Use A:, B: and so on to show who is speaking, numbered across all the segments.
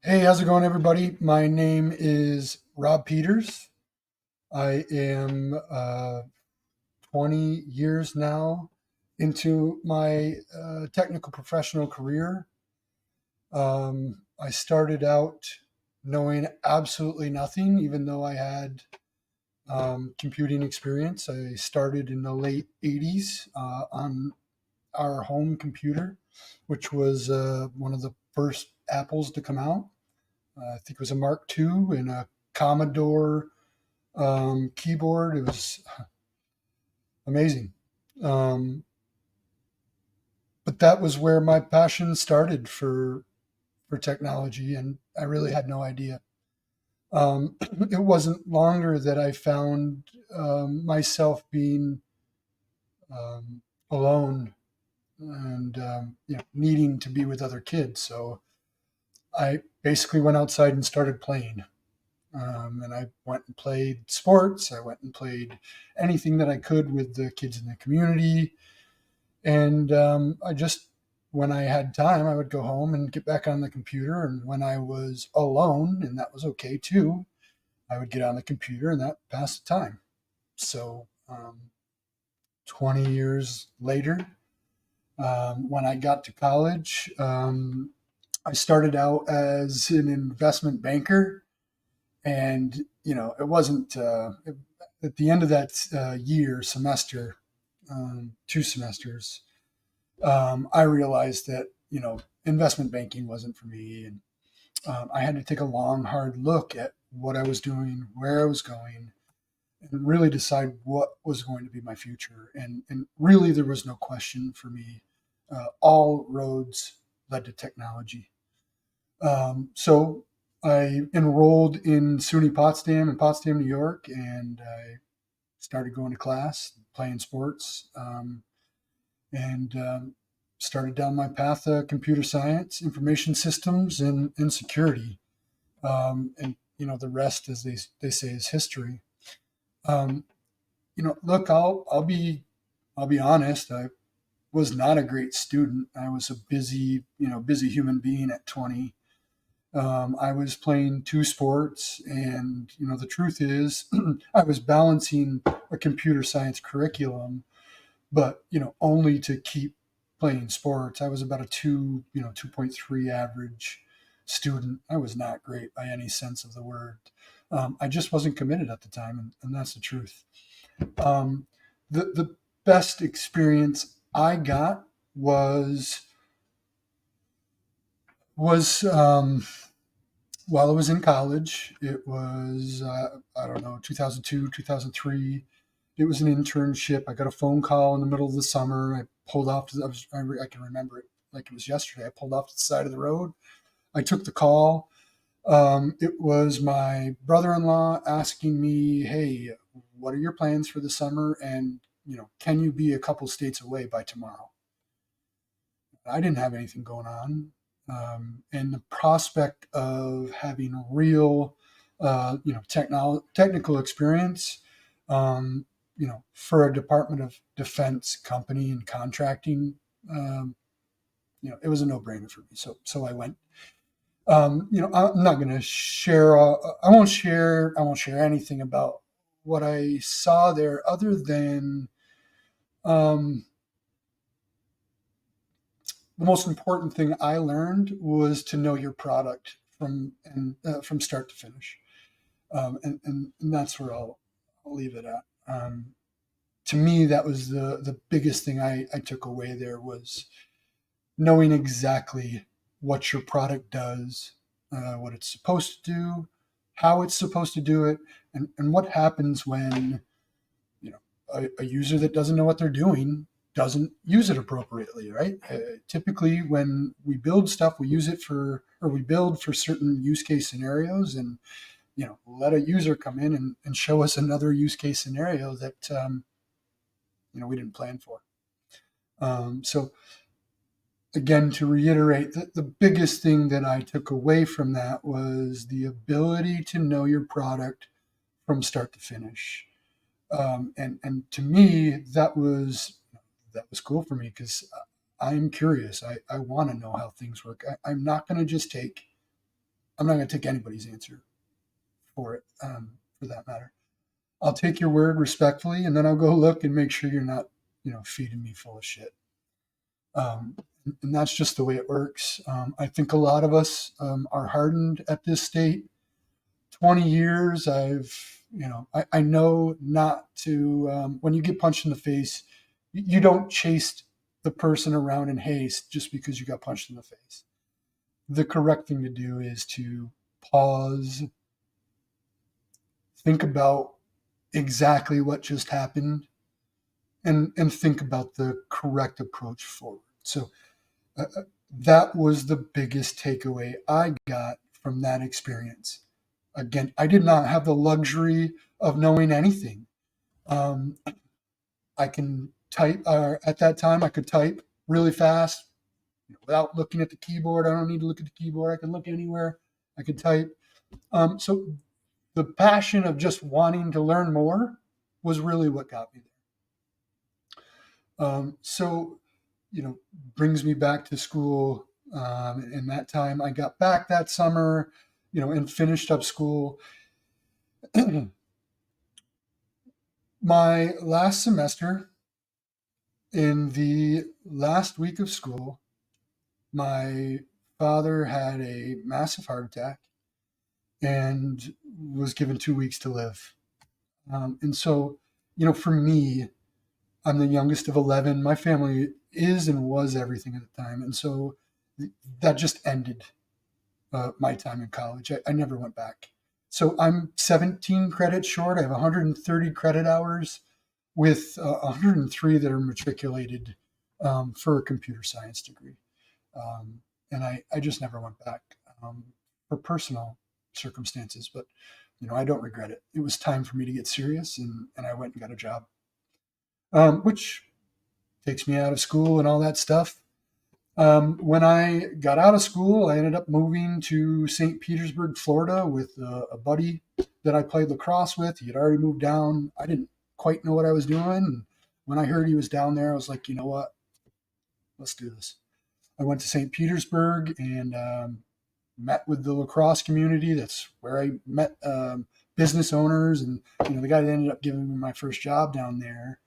A: Hey, how's it going, everybody? My name is Rob Peters. I am 20 years now into my technical professional career. I started out knowing absolutely nothing, even though I had computing experience. I started in the late 80s on our home computer, which was one of the first Apples to come out. I think it was a Mark II and a Commodore keyboard. It was amazing. Um, but that was where my passion started for technology, and I really had no idea. It wasn't longer that I found myself being um, alone and needing to be with other kids. So I basically went outside and started playing. And I went and played sports. I went and played anything that I could with the kids in the community. And I just, when I had time, I would go home and get back on the computer. And when I was alone, and that was okay too, I would get on the computer and that passed the time. So 20 years later, when I got to college, I started out as an investment banker. And it wasn't at the end of that semester, 2 semesters. I realized that investment banking wasn't for me, and I had to take a long, hard look at what I was doing, where I was going, and really decide what was going to be my future. And really, there was no question for me. All roads led to technology. So I enrolled in SUNY Potsdam in Potsdam, New York, and I started going to class, playing sports, and started down my path of computer science, information systems, and security. And the rest, as they say, is history. Um, Look, I'll be honest. I was not a great student. I was a busy human being at 20. I was playing 2 sports, and the truth is, I was balancing a computer science curriculum, but only to keep playing sports. I was about a 2.3 average student. I was not great by any sense of the word. I just wasn't committed at the time, and that's the truth. Um, the best experience I got was while I was in college. It was, I don't know, 2002, 2003. It was an internship. I got a phone call in the middle of the summer. I pulled off. I can remember it like it was yesterday. I pulled off to the side of the road. I took the call. It was my brother-in-law asking me, "Hey, what are your plans for the summer? And can you be a couple states away by tomorrow?" I didn't have anything going on. And the prospect of having real, technical experience, for a Department of Defense company and contracting, it was a no-brainer for me. So I went. I'm not going to share. I won't share anything about what I saw there, other than um, the most important thing I learned was to know your product from start to finish, and that's where I'll leave it at. To me, that was the biggest thing I took away there, was knowing exactly what your product does, what it's supposed to do, how it's supposed to do it, and what happens when a user that doesn't know what they're doing doesn't use it appropriately, right? Typically, when we build stuff, we use it for, or we build for certain use case scenarios, and let a user come in and show us another use case scenario that we didn't plan for. So again, to reiterate, the biggest thing that I took away from that was the ability to know your product from start to finish. And to me, that was cool for me, because I'm curious. I want to know how things work. I'm not going to just take I'm not going to take anybody's answer for it, for that matter. I'll take your word respectfully, and then I'll go look and make sure you're not, feeding me full of shit. Um, and that's just the way it works. I think a lot of us are hardened at this state. 20 years, I know not to, when you get punched in the face, you don't chase the person around in haste just because you got punched in the face. The correct thing to do is to pause, think about exactly what just happened, and think about the correct approach forward. So that was the biggest takeaway I got from that experience. Again, I did not have the luxury of knowing anything. Um, I can type, at that time, I could type really fast without looking at the keyboard. I don't need to look at the keyboard. I can look anywhere. I could type. So the passion of just wanting to learn more was really what got me there. So, brings me back to school. And that time I got back that summer, and finished up school. My last semester, in the last week of school, my father had a massive heart attack and was given 2 weeks to live. And so, for me, I'm the youngest of 11. My family is and was everything at the time. And so that just ended my time in college. I never went back. So I'm 17 credits short. I have 130 credit hours with 103 that are matriculated for a computer science degree. And I just never went back for personal circumstances, but I don't regret it. It was time for me to get serious, and I went and got a job, which takes me out of school and all that stuff. When I got out of school, I ended up moving to St. Petersburg, Florida, with a buddy that I played lacrosse with. He had already moved down. I didn't quite know what I was doing. And when I heard he was down there, I was like, you know what? Let's do this. I went to St. Petersburg and met with the lacrosse community. That's where I met business owners, and the guy that ended up giving me my first job down there,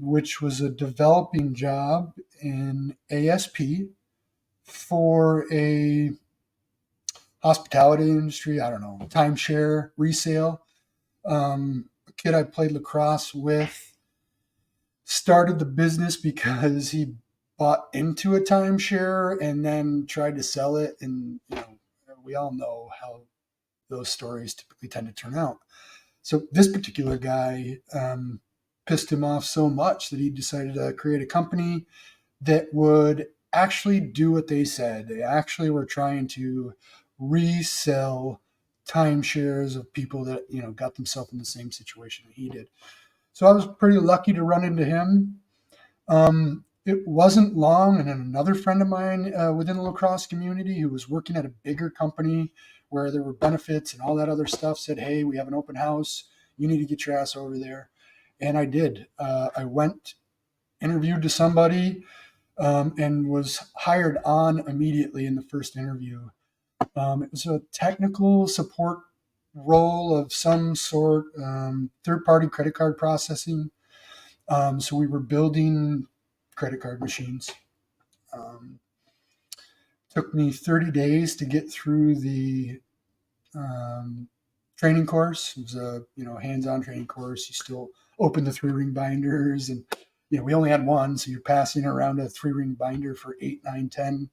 A: which was a developing job in ASP for a hospitality industry. I don't know, timeshare resale. A kid I played lacrosse with started the business because he bought into a timeshare and then tried to sell it. And we all know how those stories typically tend to turn out. So this particular guy pissed him off so much that he decided to create a company that would actually do what they said. They actually were trying to resell timeshares of people that got themselves in the same situation that he did. So I was pretty lucky to run into him. It wasn't long, and then another friend of mine within the lacrosse community who was working at a bigger company where there were benefits and all that other stuff said, "Hey, we have an open house. You need to get your ass over there." And I did. I went, interviewed to somebody, and was hired on immediately in the first interview. It was a technical support role of some sort, third-party credit card processing. So we were building credit card machines. Um, Took me 30 days to get through the um, training course. It was a hands-on training course. You still open the three-ring binders, and we only had one, so you're passing around a three-ring binder for 8, 9, 10,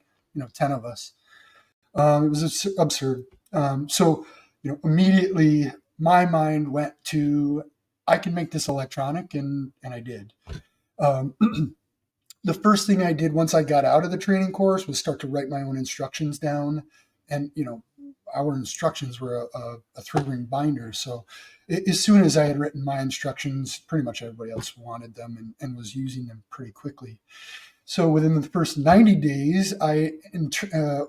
A: 10 of us. It was absurd. So immediately my mind went to, I can make this electronic, and I did. Um, the first thing I did once I got out of the training course was start to write my own instructions down. And, our instructions were a three-ring binder. So as soon as I had written my instructions, pretty much everybody else wanted them and was using them pretty quickly. So within the first 90 days, I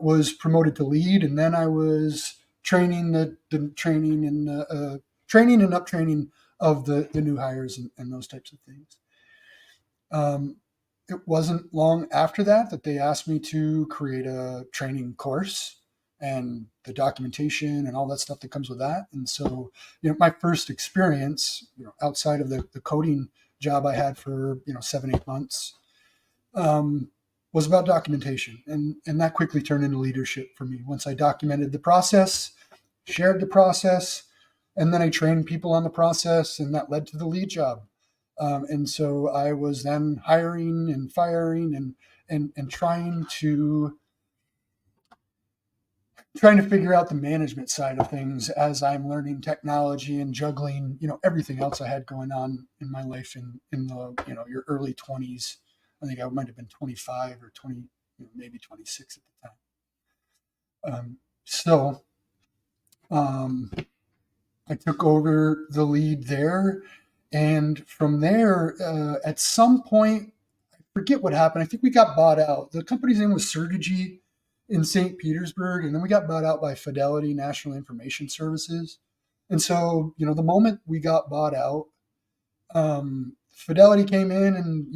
A: was promoted to lead, and then I was training the training and training and up training of the new hires and those types of things. It wasn't long after that they asked me to create a training course, and the documentation and all that stuff that comes with that. And so, my first experience, outside of the coding job I had for 7, 8 months, um, was about documentation, and that quickly turned into leadership for me. Once I documented the process, shared the process, and then I trained people on the process, and that led to the lead job. And so I was then hiring and firing and trying to figure out the management side of things as I'm learning technology and juggling, everything else I had going on in my life in the, your early 20s. I think I might have been 25 or 20, maybe 26 at the time. So I took over the lead there. And from there, at some point, I forget what happened. I think we got bought out. The company's name was Certegy in St. Petersburg, and then we got bought out by Fidelity National Information Services. And so, the moment we got bought out, Fidelity came in, and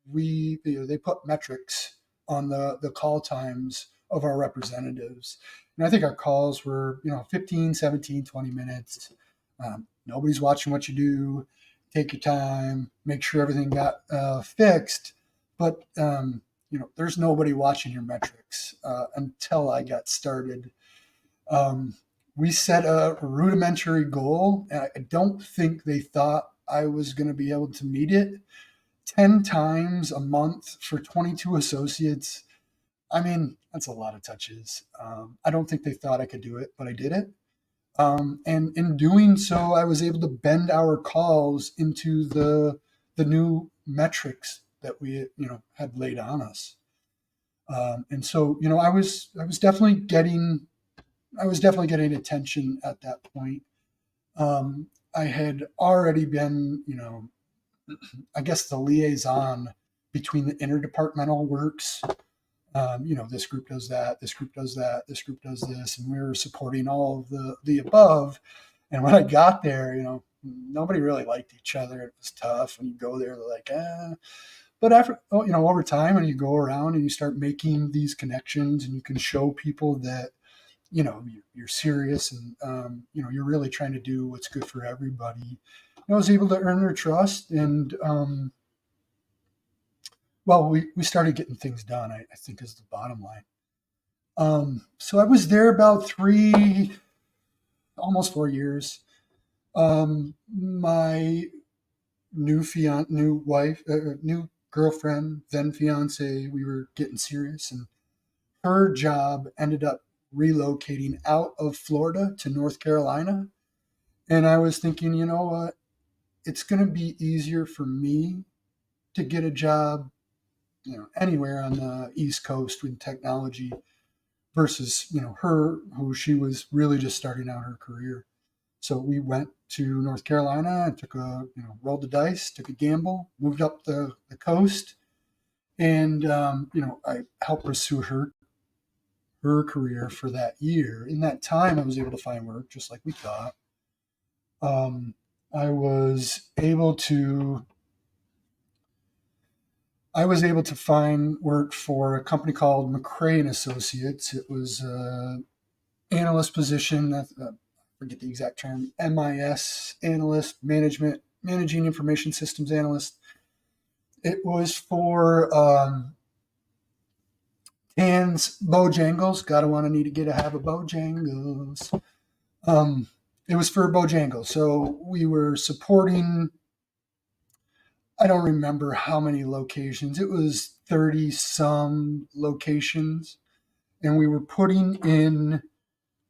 A: they put metrics on the call times of our representatives. And I think our calls were 15, 17, 20 minutes. Nobody's watching what you do. Take your time, make sure everything got fixed. But there's nobody watching your metrics until I got started. We set a rudimentary goal, and I don't think they thought I was going to be able to meet it. 10 times a month for 22 associates. I mean, that's a lot of touches. I don't think they thought I could do it, but I did it. And in doing so, I was able to bend our calls into the new metrics that we had laid on us. And so I was definitely getting attention at that point. I had already been I guess the liaison between the interdepartmental works. This group does that, this group does that, this group does this, and we were supporting all of the above. And when I got there, nobody really liked each other. It was tough. When you go there, they're like, eh. But after, over time, and you go around and you start making these connections, and you can show people that, you're serious, and, you're really trying to do what's good for everybody. I was able to earn their trust, and, well, we started getting things done, I think is the bottom line. So I was there about almost 4 years. My new wife, new girlfriend, then fiance, we were getting serious, and her job ended up relocating out of Florida to North Carolina. And I was thinking, you know what? It's going to be easier for me to get a job, anywhere on the East Coast with technology versus, her, who she was really just starting out her career. So we went to North Carolina and rolled the dice, took a gamble, moved up the coast, and I helped pursue her career for that year. In that time, I was able to find work just like we thought. I was able to find work for a company called McRae and Associates. It was an analyst position. I forget the exact term. MIS analyst, managing information systems analyst. It was for Dan's Bojangles. Gotta want to need to get a have a Bojangles. It was for Bojangles. So we were supporting, I don't remember how many locations. It was 30 some locations. And we were putting in,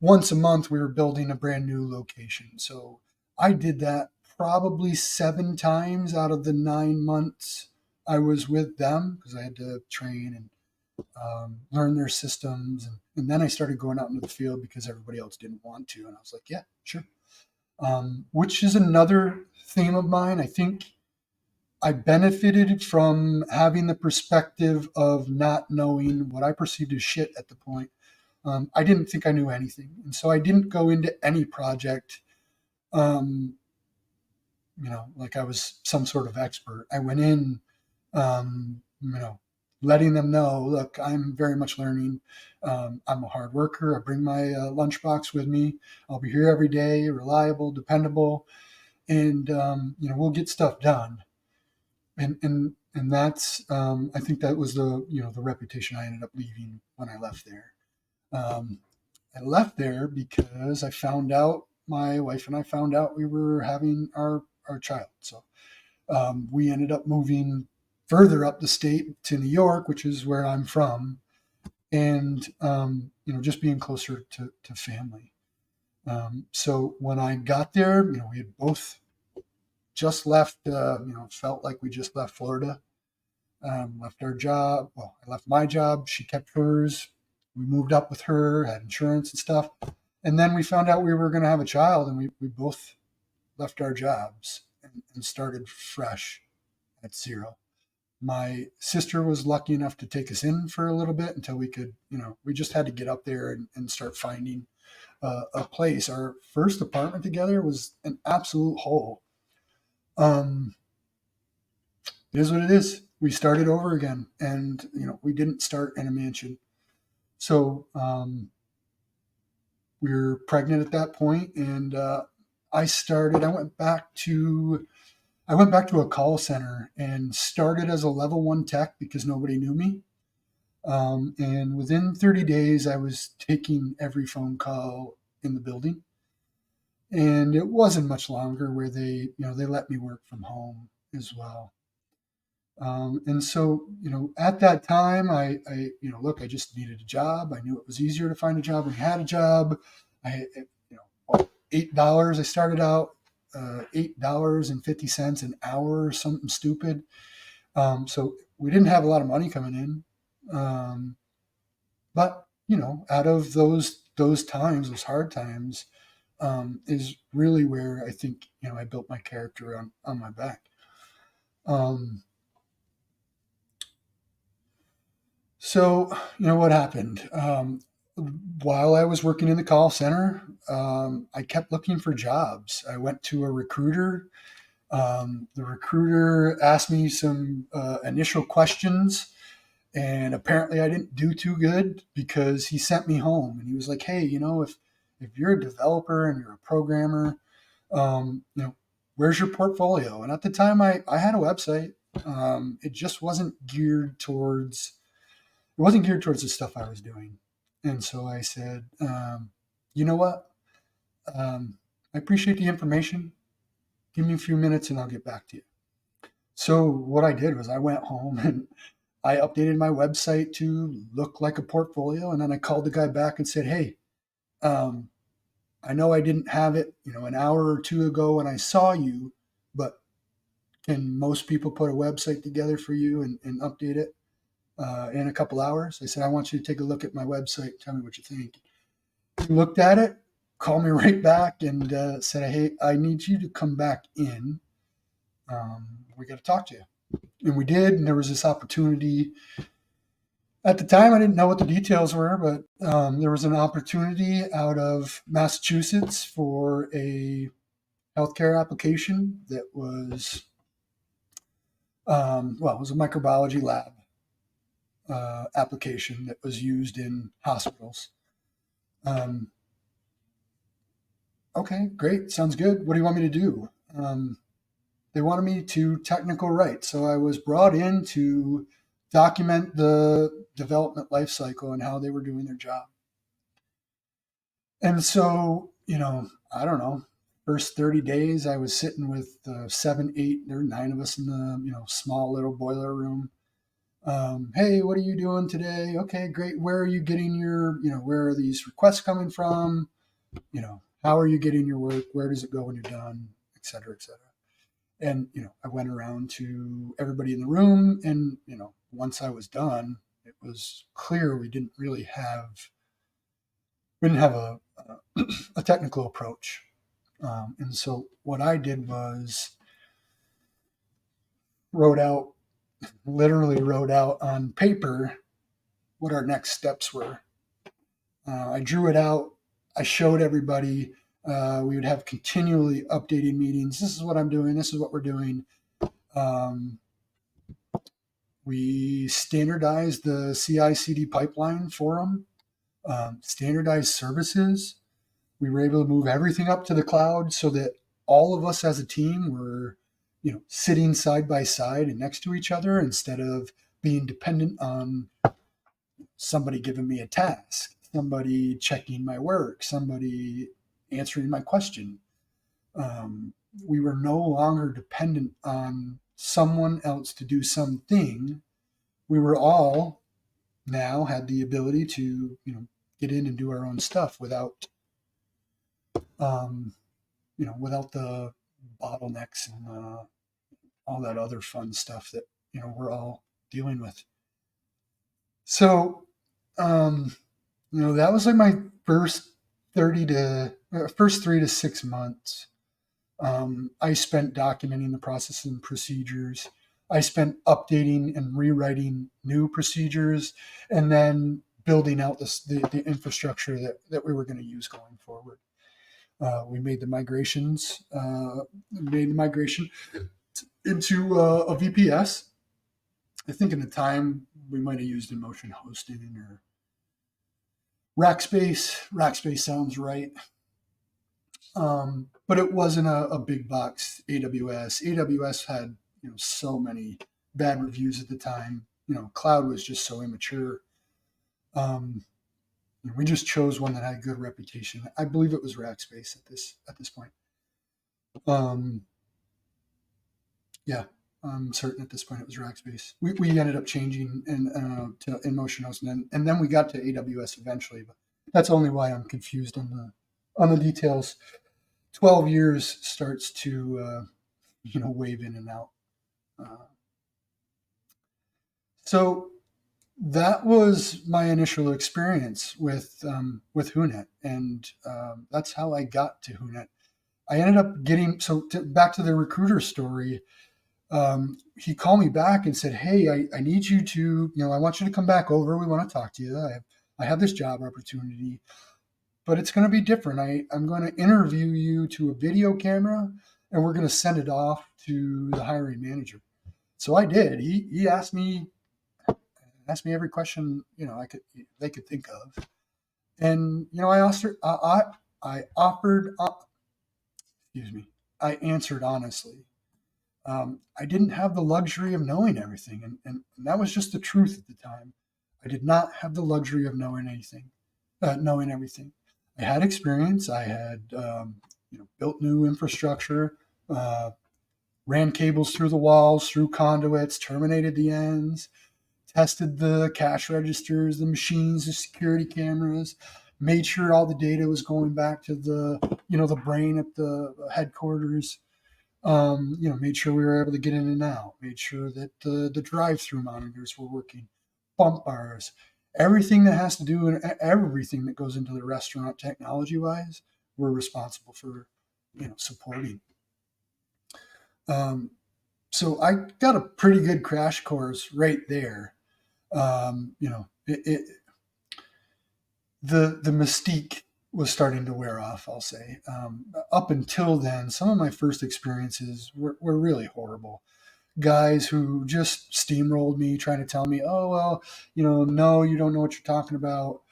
A: once a month, we were building a brand new location. So I did that probably 7 times out of the 9 months I was with them, because I had to train and learn their systems. And then I started going out into the field because everybody else didn't want to. And I was like, yeah, sure. Which is another theme of mine. I think I benefited from having the perspective of not knowing what I perceived as shit at the point. I didn't think I knew anything. And so I didn't go into any project, like I was some sort of expert. I went in, letting them know, look, I'm very much learning. I'm a hard worker. I bring my lunchbox with me. I'll be here every day, reliable, dependable, and we'll get stuff done. And that's I think that was the reputation I ended up leaving when I left there. Um, I left there because I found out my wife and I found out we were having our child. So we ended up moving further up the state to New York, which is where I'm from, and just being closer to family. So when I got there, we had both just left. Felt like we just left Florida. Left our job. Well, I left my job. She kept hers. We moved up with her, had insurance and stuff. And then we found out we were going to have a child, and we both left our jobs and started fresh at zero. My sister was lucky enough to take us in for a little bit until we could, we just had to get up there and start finding a place. Our first apartment together was an absolute hole. Um, it is what it is. We started over again, and we didn't start in a mansion. So we were pregnant at that point, and I started. I went back to a call center and started as a level one tech because nobody knew me. And within 30 days, I was taking every phone call in the building. And it wasn't much longer where they let me work from home as well. And so, at that time, look, I just needed a job. I knew it was easier to find a job when you had a job. $8. I started out $8.50 an hour or something stupid. So we didn't have a lot of money coming in. But out of those times, those hard times, is really where I think I built my character on my back. So what happened? While I was working in the call center, I kept looking for jobs. I went to a recruiter. The recruiter asked me some initial questions, and apparently I didn't do too good because he sent me home. And he was like, "Hey, if you're a developer and you're a programmer, um, you know, where's your portfolio?" And at the time, I had a website. It just wasn't geared towards the stuff I was doing. And so I said, you know what? I appreciate the information. Give me a few minutes and I'll get back to you. So what I did was I went home and I updated my website to look like a portfolio. And then I called the guy back and said, hey, um, I know I didn't have it, an hour or two ago when I saw you, but can most people put a website together for you and update it in a couple hours? I said, I want you to take a look at my website. Tell me what you think. He looked at it, called me right back, and said, hey, I need you to come back in. We got to talk to you. And we did. And there was this opportunity. At the time, I didn't know what the details were, but there was an opportunity out of Massachusetts for a healthcare application that was, it was a microbiology lab application that was used in hospitals. Okay, great. Sounds good. What do you want me to do? They wanted me to technical write. So I was brought in to document the development life cycle and how they were doing their job. And so, I don't know, first 30 days, I was sitting with 7, 8, there were 9 of us in the, small little boiler room. Hey, what are you doing today? Okay, great. Where are you getting where are these requests coming from? How are you getting your work? Where does it go when you're done? Et cetera, et cetera. And, I went around to everybody in the room and, once I was done, it was clear we didn't have a technical approach. And so what I did was literally wrote out on paper what our next steps were. I drew it out. I showed everybody. We would have continually updating meetings. This is what I'm doing. This is what we're doing. We standardized the CI/CD pipeline for them, standardized services. We were able to move everything up to the cloud so that all of us as a team were, sitting side by side and next to each other instead of being dependent on somebody giving me a task, somebody checking my work, somebody answering my question. Um, we were no longer dependent on someone else to do something. We were all now had the ability to, get in and do our own stuff without, um, without the bottlenecks and all that other fun stuff that, we're all dealing with. So, um, that was like my first 3 to 6 months. I spent documenting the processes and procedures. I spent updating and rewriting new procedures, and then building out the infrastructure that we were going to use going forward. We made the migration into a VPS. I think in the time we might have used Emotion Hosting or Rackspace. Rackspace sounds right. But it wasn't a big box AWS. AWS had, so many bad reviews at the time. Cloud was just so immature. Um, we just chose one that had a good reputation. I believe it was Rackspace at this point. Um, yeah, I'm certain at this point it was Rackspace. We ended up changing to InMotionHost, and then we got to AWS eventually. But that's only why I'm confused on the details. 12 years starts to wave in and out. Uh, so that was my initial experience with Hunet, and that's how I got to Hunet. I ended up getting back to the recruiter story. He called me back and said, "Hey, I need you to, I want you to come back over. We want to talk to you. I have this job opportunity, but it's going to be different. I'm going to interview you to a video camera, and we're going to send it off to the hiring manager." So I did. He asked me every question they could think of, and I offered I offered excuse me I answered honestly. I didn't have the luxury of knowing everything, and that was just the truth at the time. I did not have the luxury of knowing everything. I had experience. I had built new infrastructure, uh, ran cables through the walls, through conduits, terminated the ends, tested the cash registers, the machines, the security cameras, made sure all the data was going back to the brain at the headquarters. Made sure we were able to get in and out, made sure that the drive-through monitors were working, bump bars, everything that has to do and everything that goes into the restaurant technology-wise, we're responsible for, supporting. Um, so I got a pretty good crash course right there. The mystique was starting to wear off, I'll say. Up until then, some of my first experiences were really horrible. Guys who just steamrolled me, trying to tell me, "Oh well, no, you don't know what you're talking about.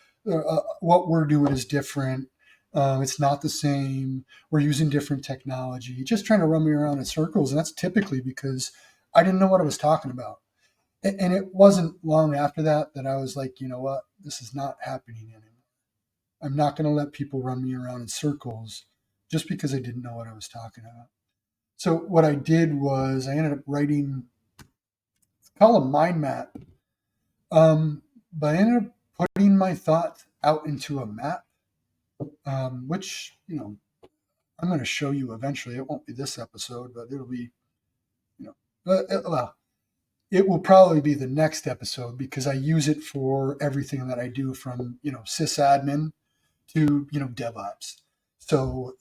A: What we're doing is different. It's not the same. We're using different technology." Just trying to run me around in circles, and that's typically because I didn't know what I was talking about. And it wasn't long after that I was like, you know what, this is not happening anymore. I'm not going to let people run me around in circles just because I didn't know what I was talking about. So what I did was I ended up writing, it's called a mind map, but I ended up putting my thoughts out into a map, which I'm going to show you eventually. It won't be this episode, but it'll be well, it will probably be the next episode because I use it for everything that I do, from sysadmin to DevOps. So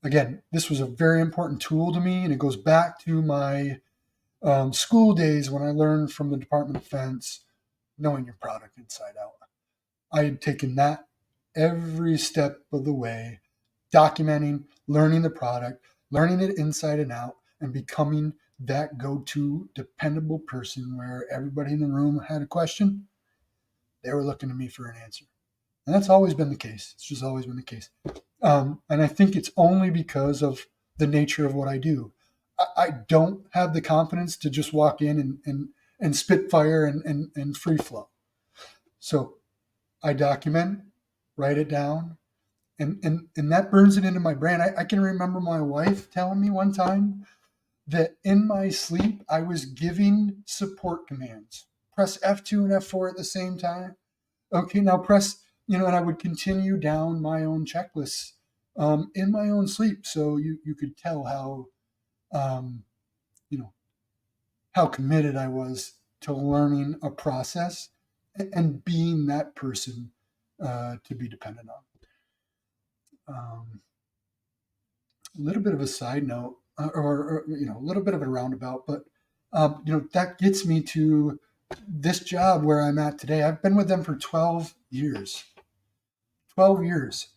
A: again, this was a very important tool to me, and it goes back to my school days when I learned from the Department of Defense, knowing your product inside out. I had taken that every step of the way, documenting, learning the product, learning it inside and out, and becoming that go-to dependable person where everybody in the room had a question, they were looking to me for an answer. And that's always been the case. It's just always been the case. And I think it's only because of the nature of what I do. I don't have the confidence to just walk in and spit fire and free flow. So I document, write it down, and that burns it into my brain. I can remember my wife telling me one time that in my sleep, I was giving support commands. Press F2 and F4 at the same time. Okay, now press, and I would continue down my own checklists in my own sleep. So you could tell um, you know, how committed I was to learning a process and being that person to be dependent on. A little bit of a side note, or a little bit of a roundabout, but that gets me to this job where I'm at today. I've been with them for 12 years. 12 years.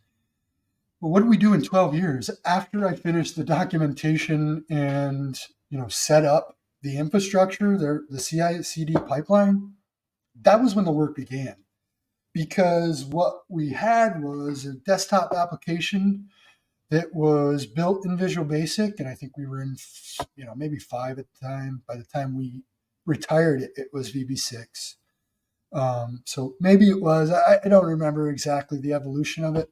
A: But what do we do in 12 years? After I finished the documentation and set up the infrastructure, the CI/CD pipeline, that was when the work began. Because what we had was a desktop application that was built in Visual Basic, and I think we were in maybe 5 at the time. By the time we retired, it was VB6. So maybe it was. I don't remember exactly the evolution of it,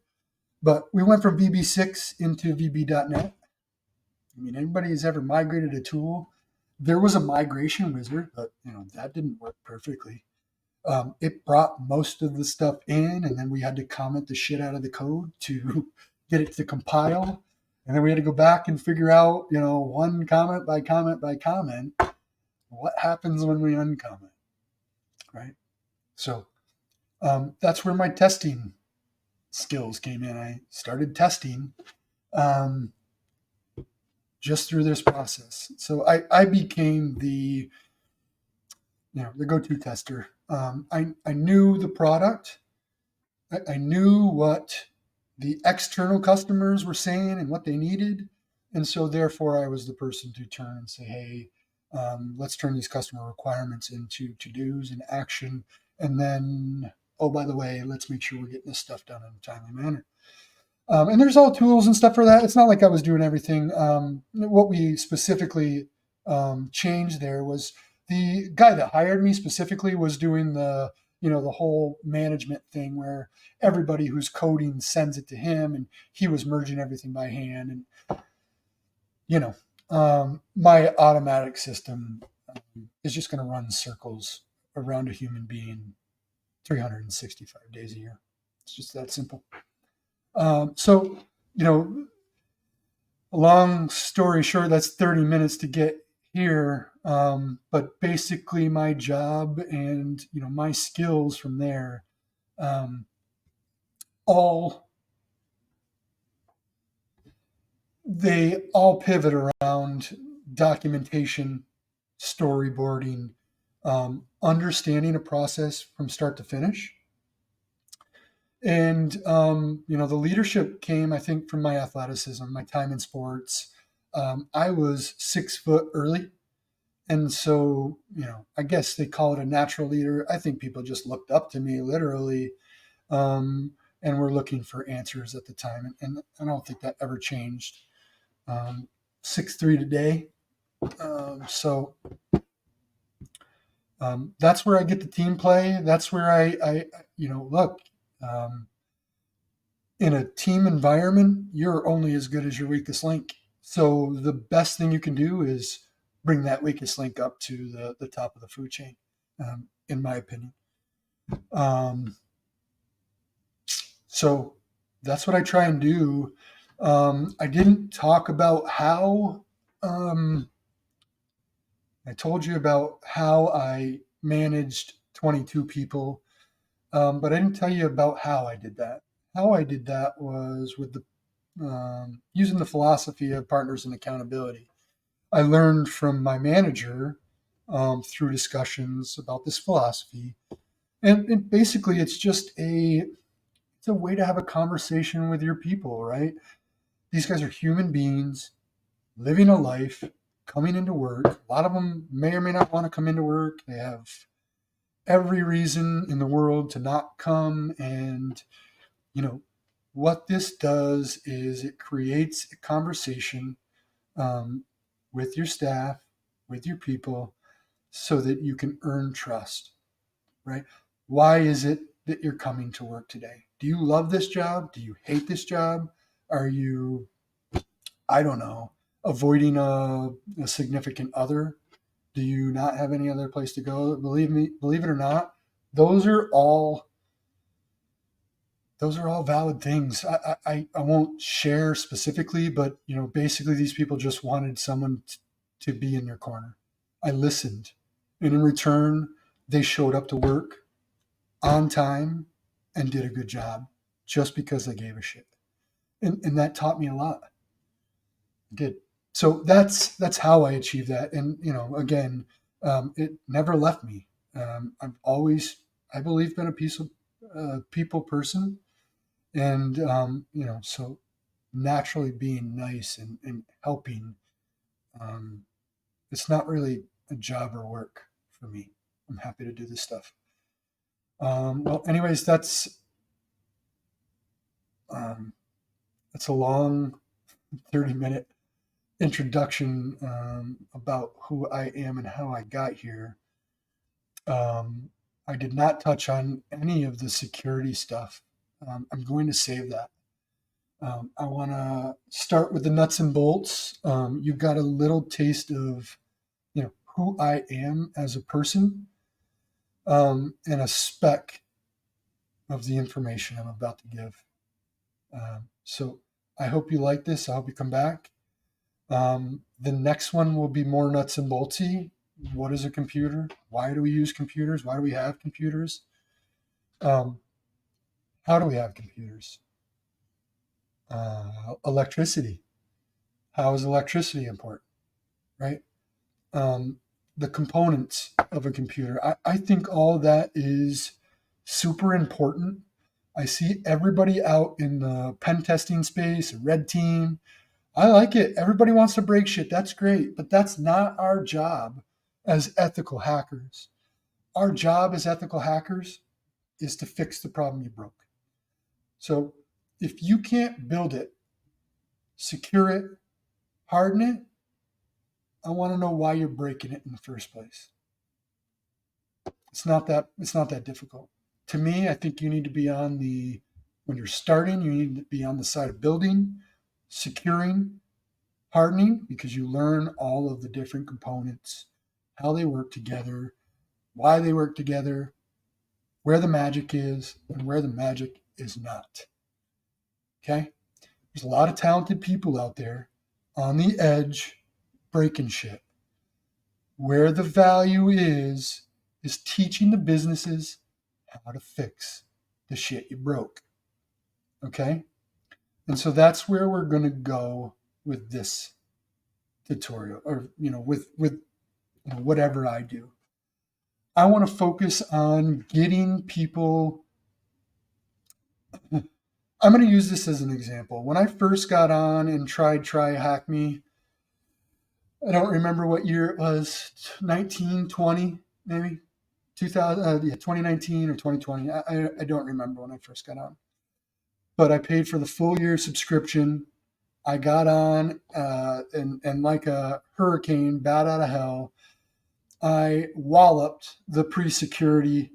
A: but we went from VB6 into VB.NET. I mean, anybody who's ever migrated a tool, there was a migration wizard, but that didn't work perfectly. It brought most of the stuff in, and then we had to comment the shit out of the code to get it to compile. And then we had to go back and figure out, one comment by comment by comment, what happens when we uncomment, right? So that's where my testing skills came in. I started testing just through this process. So I became the go-to tester. I knew the product. I knew what the external customers were saying and what they needed. And so therefore I was the person to turn and say, hey, let's turn these customer requirements into to-dos and action. And then, oh, by the way, let's make sure we're getting this stuff done in a timely manner. And there's all tools and stuff for that. It's not like I was doing everything. What we specifically changed there was the guy that hired me specifically was doing the whole management thing where everybody who's coding sends it to him, and he was merging everything by hand. And my automatic system is just going to run circles around a human being 365 days a year. It's just that simple. So, long story short, that's 30 minutes to get here. But basically my job and, my skills from there, they all pivot around documentation, storyboarding, understanding a process from start to finish. And, the leadership came, I think, from my athleticism, my time in sports. I was 6 foot early. And so, I guess they call it a natural leader. I think people just looked up to me literally and were looking for answers at the time. And I don't think that ever changed. 6'3" today. So that's where I get the team play. That's where I look. In a team environment, you're only as good as your weakest link. So the best thing you can do is bring that weakest link up to the top of the food chain, in my opinion. So that's what I try and do. I didn't talk about how, I told you about how I managed 22 people, but I didn't tell you about how I did that. How I did that was with using the philosophy of partners and accountability. I learned from my manager through discussions about this philosophy, and basically, it's a way to have a conversation with your people, right? These guys are human beings living a life. coming into work. A lot of them may or may not want to come into work. They have every reason in the world to not come. And, you know, what this does is it creates a conversation um, with your staff, with your people, so that you can earn trust, right? Why is it that you're coming to work today? Do you love this job? Do you hate this job? Are you, I don't know, avoiding a significant other? Do you not have any other place to go? Believe me, believe it or not, those are all those are all valid things. I won't share specifically, but basically these people just wanted someone to be in their corner. I listened, and in return, they showed up to work on time and did a good job just because I gave a shit. And that taught me a lot. It did. So that's how I achieved that. And again, it never left me. I've always, I believe, been a piece of people person, and so naturally being nice and helping, um, it's not really a job or work for me. I'm happy to do this stuff. Well, anyways, um, that's a long 30-minute introduction about who I am and how I got here. I did not touch on any of the security stuff. I'm going to save that. I want to start with the nuts and bolts. You got a little taste of who I am as a person, and a speck of the information I'm about to give. So I hope you like this. I hope you come back. The next one will be more nuts and boltsy. What is a computer? Why do we use computers? Why do we have computers? Um, how do we have computers? Electricity. How is electricity important? Right? Um, the components of a computer. I think all that is super important. I see everybody out in the pen testing space, red team. I like it. Everybody wants to break shit. That's great. But that's not our job as ethical hackers. Our job as ethical hackers is to fix the problem you broke. So if you can't build it, secure it, harden it, I want to know why you're breaking it in the first place. It's not that difficult. To me, I think you need to be when you're starting, you need to be on the side of building, securing, hardening, because you learn all of the different components, how they work together, why they work together, where the magic is, and where the magic is not. Okay? There's a lot of talented people out there on the edge breaking shit. Where the value is teaching the businesses how to fix the shit you broke. Okay? And so that's where we're going to go with this tutorial, or with whatever I do. I want to focus on getting people. I'm going to use this as an example. When I first got on and tried Try Hack Me, I don't remember what year it was, 1920 maybe, 2019 or 2020. I don't remember when I first got on. But I paid for the full year subscription. I got on, and like a hurricane, bat out of hell, I walloped the pre-security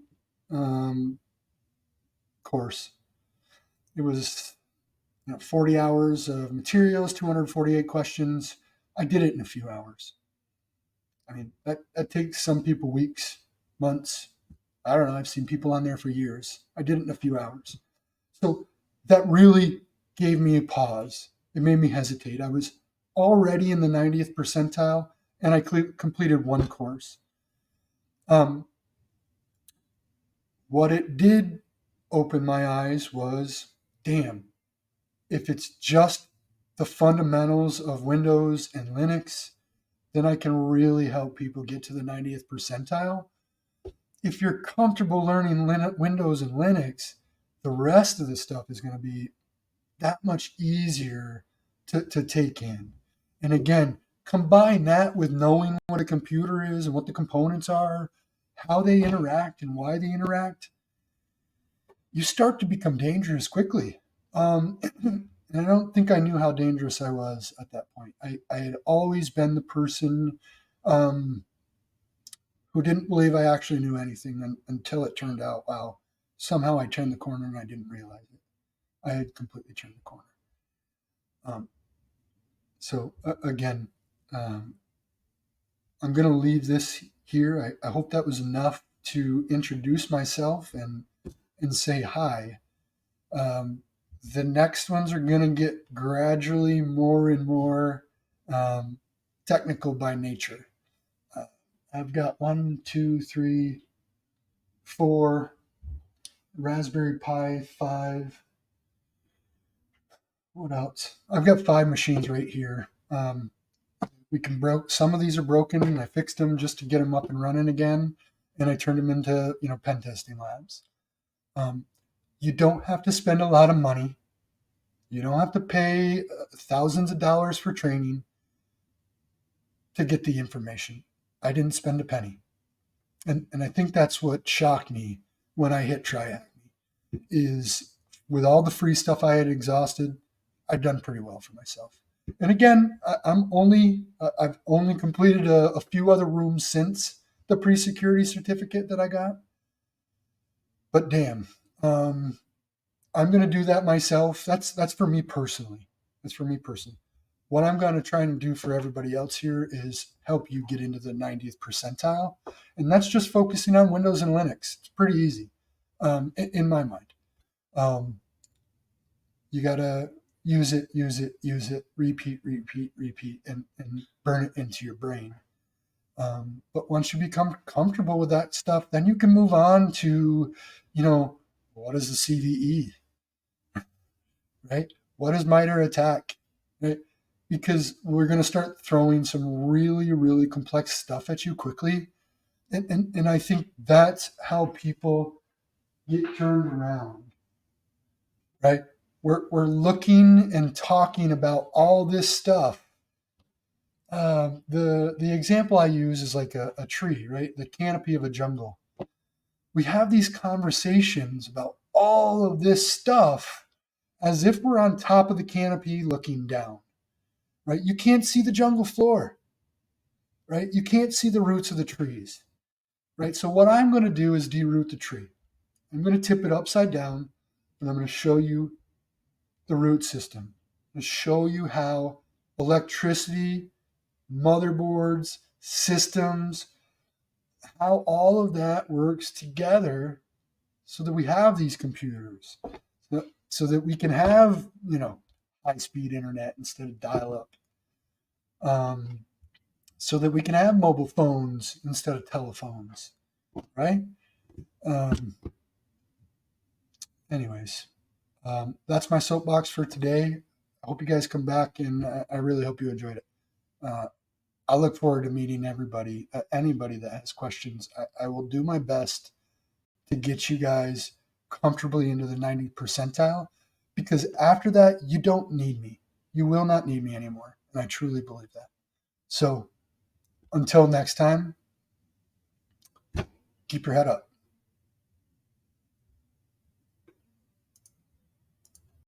A: course. It was 40 hours of materials, 248 questions. I did it in a few hours. I mean, that takes some people weeks, months. I don't know. I've seen people on there for years. I did it in a few hours. So that really gave me a pause. It made me hesitate. I was already in the 90th percentile, and I completed one course. What it did open my eyes was, damn, if it's just the fundamentals of Windows and Linux, then I can really help people get to the 90th percentile. If you're comfortable learning Windows and Linux, the rest of the stuff is going to be that much easier to take in. And again, combine that with knowing what a computer is and what the components are, how they interact and why they interact, you start to become dangerous quickly. And I don't think I knew how dangerous I was at that point. I had always been the person um, who didn't believe I actually knew anything until it turned out, wow, somehow I turned the corner and I didn't realize it. I had completely turned the corner. Um, again, um, I'm going to leave this here. I hope that was enough to introduce myself and say hi. Um, the next ones are going to get gradually more and more um, technical by nature. Uh, I've got 4 Raspberry Pi 5. What else? I've got 5 machines right here. We can broke some of these are broken, and I fixed them just to get them up and running again, and I turned them into pen testing labs. Um, you don't have to spend a lot of money. You don't have to pay thousands of dollars for training to get the information. I didn't spend a penny. And I think that's what shocked me when I hit Triacme is with all the free stuff I had exhausted, I'd done pretty well for myself. And again, I've only completed a few other rooms since the pre-security certificate that I got. But damn, I'm going to do that myself. That's for me personally. That's for me personally. What I'm going to try and do for everybody else here is help you get into the 90th percentile. And that's just focusing on Windows and Linux. It's pretty easy in my mind. You got to use it, repeat, and burn it into your brain. But once you become comfortable with that stuff, then you can move on to, what is the CVE, right? What is MITRE ATT&CK, right? Because we're going to start throwing some really, really complex stuff at you quickly. And I think that's how people get turned around, right? We're looking and talking about all this stuff. The example I use is like a tree, right? The canopy of a jungle. We have these conversations about all of this stuff as if we're on top of the canopy looking down, right? You can't see the jungle floor, right? You can't see the roots of the trees, right? So what I'm going to do is deroot the tree. I'm going to tip it upside down, and I'm going to show you the root system. I'm going to show you how electricity, motherboards, systems, how all of that works together so that we have these computers, so that we can have, high-speed internet instead of dial-up, so that we can have mobile phones instead of telephones, right? Anyways, that's my soapbox for today. I hope you guys come back, and I really hope you enjoyed it. I look forward to meeting everybody, anybody that has questions. I will do my best to get you guys comfortably into the 90th percentile, because after that, you don't need me. You will not need me anymore. And I truly believe that. So until next time, keep your head up.